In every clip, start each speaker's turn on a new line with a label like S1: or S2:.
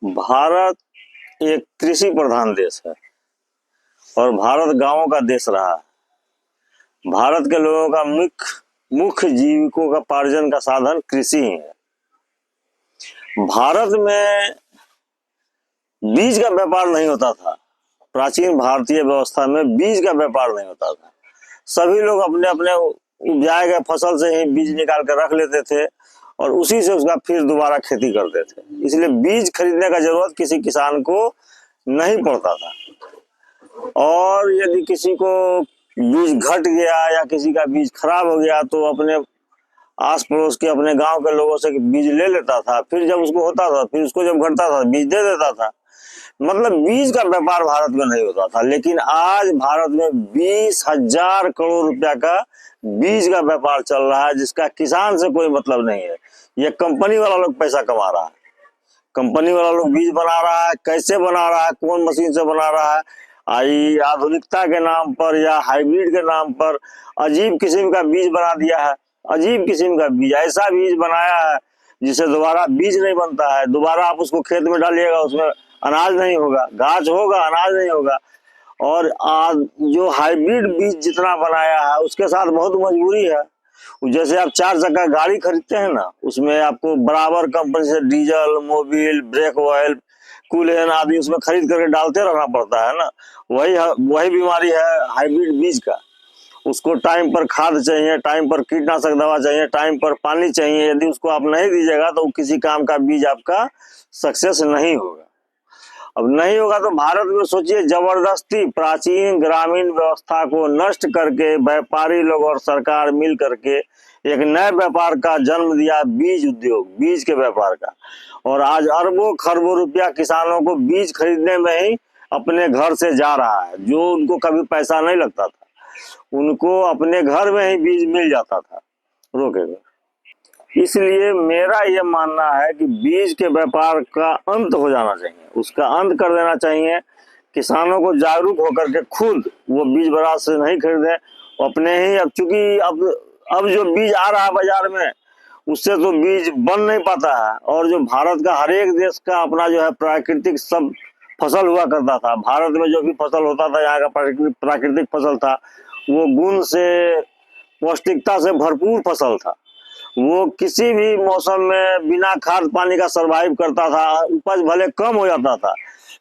S1: भारत एक कृषि प्रधान देश है और भारत गांवों का देश रहा है। भारत के लोगों का मुख्य जीविकों का पार्जन का साधन कृषि ही है। भारत में बीज का व्यापार नहीं होता था। प्राचीन भारतीय व्यवस्था में बीज का व्यापार नहीं होता था। सभी लोग अपने अपने उपजाए गए फसल से ही बीज निकाल कर रख लेते थे और उसी से उसका फिर दोबारा खेती करते थे। इसलिए बीज खरीदने का जरूरत किसी किसान को नहीं पड़ता था। और यदि किसी को बीज घट गया या किसी का बीज खराब हो गया तो अपने आस पड़ोस के अपने गांव के लोगों से बीज ले लेता था। फिर जब उसको होता था फिर उसको जब घटता था बीज दे देता था। मतलब बीज का व्यापार भारत में नहीं होता था। लेकिन आज भारत में 20,000 करोड़ रुपया का बीज का व्यापार चल रहा है, जिसका किसान से कोई मतलब नहीं है। ये कंपनी वाला लोग पैसा कमा रहा है। कंपनी वाला लोग बीज बना रहा है, कैसे बना रहा है, कौन मशीन से बना रहा है, आई आधुनिकता के नाम पर या हाइब्रिड के नाम पर अजीब किस्म का बीज बना दिया है। अजीब किस्म का बीज, ऐसा बीज बनाया है जिसे दोबारा बीज नहीं बनता है। दोबारा आप उसको खेत में डालिएगा उसमें अनाज नहीं होगा, गाछ होगा अनाज नहीं होगा। और जो हाइब्रिड बीज जितना बनाया है उसके साथ बहुत मजबूरी है। जैसे आप 4 चक्का गाड़ी खरीदते हैं ना, उसमें आपको बराबर कंपनी से डीजल, मोबिल, ब्रेक ऑयल, कूलेन आदि उसमें खरीद करके डालते रहना पड़ता है ना। वही बीमारी है हाइब्रिड बीज का। उसको टाइम पर खाद चाहिए, टाइम पर कीटनाशक दवा चाहिए, टाइम पर पानी चाहिए। यदि उसको आप नहीं दीजिएगा तो किसी काम का बीज आपका सक्सेस नहीं होगा। अब नहीं होगा तो भारत में सोचिए, जबरदस्ती प्राचीन ग्रामीण व्यवस्था को नष्ट करके व्यापारी लोग और सरकार मिल करके एक नए व्यापार का जन्म दिया, बीज उद्योग, बीज के व्यापार का। और आज अरबों खरबों रुपया किसानों को बीज खरीदने में ही अपने घर से जा रहा है। जो उनको कभी पैसा नहीं लगता था, उनको अपने घर में ही बीज मिल जाता था रोके। इसलिए मेरा ये मानना है कि बीज के व्यापार का अंत हो जाना चाहिए, उसका अंत कर देना चाहिए। किसानों को जागरूक होकर के खुद वो बीज बाजार से नहीं खरीदें अपने ही। अब चूंकि अब जो बीज आ रहा है बाजार में उससे तो बीज बन नहीं पाता है। और जो भारत का हर एक देश का अपना जो है प्राकृतिक सब फसल हुआ करता था। भारत में जो भी फसल होता था यहाँ का प्राकृतिक फसल था, वो गुण से पौष्टिकता से भरपूर फसल था। वो किसी भी मौसम में बिना खाद पानी का सरवाइव करता था। उपज भले कम हो जाता था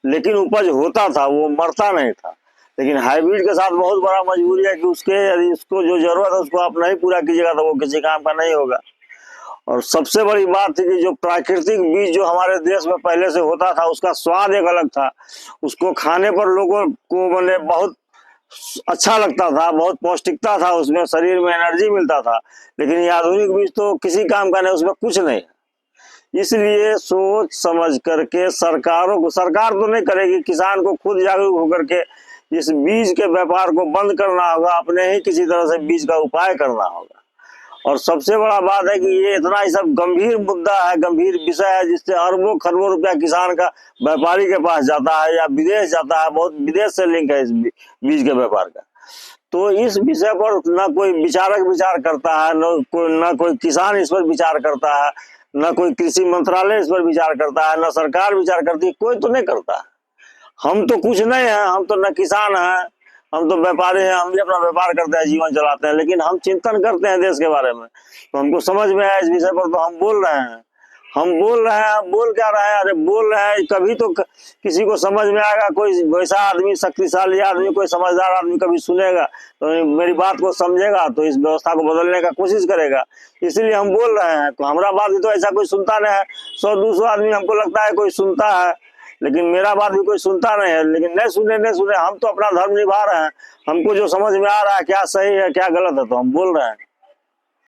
S1: लेकिन उपज होता था, वो मरता नहीं था। लेकिन हाइब्रिड के साथ बहुत बड़ा मजबूरी है कि यदि उसको जो जरूरत है उसको आप नहीं पूरा कीजिएगा तो वो किसी काम का नहीं होगा। और सबसे बड़ी बात है कि जो प्राकृतिक बीज जो हमारे देश में पहले से होता था उसका स्वाद एक अलग था। उसको खाने पर लोगों को मतलब बहुत अच्छा लगता था, बहुत पौष्टिकता था, उसमें शरीर में एनर्जी मिलता था। लेकिन ये आधुनिक बीज तो किसी काम का नहीं, उसमें कुछ नहीं। इसलिए सोच समझ करके सरकार तो नहीं करेगी, किसान को खुद जागरूक होकर के इस बीज के व्यापार को बंद करना होगा। अपने ही किसी तरह से बीज का उपाय करना होगा। और सबसे बड़ा बात है कि ये इतना ही सब गंभीर मुद्दा है, गंभीर विषय है, जिससे अरबों खरबों रुपया किसान का व्यापारी के पास जाता है या विदेश जाता है। बहुत विदेश से लिंक है इस बीज के व्यापार का। तो इस विषय पर न कोई विचारक विचार करता है, न कोई किसान इस पर विचार करता है, न कोई कृषि मंत्रालय इस पर विचार करता है, न सरकार विचार करती है, कोई तो नहीं करता। हम तो कुछ नहीं है, हम तो न किसान है, हम तो व्यापारी हैं, हम भी अपना व्यापार करते हैं, जीवन चलाते हैं। लेकिन हम चिंतन करते हैं देश के बारे में, तो हमको समझ में आया इस विषय पर तो हम बोल रहे हैं। हम बोल क्या रहे हैं? अरे बोल रहे हैं, कभी तो किसी को समझ में आएगा। कोई वैसा आदमी, शक्तिशाली आदमी, कोई समझदार आदमी कभी सुनेगा तो मेरी बात को समझेगा, तो इस व्यवस्था को बदलने का कोशिश करेगा। इसलिए हम बोल रहे हैं। तो हमारा बात भी तो ऐसा कोई सुनता नहीं है। 100-200 आदमी हमको लगता है कोई सुनता है, लेकिन मेरा बात भी कोई सुनता नहीं है। लेकिन नहीं सुने, हम तो अपना धर्म निभा रहे हैं। हमको जो समझ में आ रहा है क्या सही है क्या गलत है तो हम बोल रहे हैं।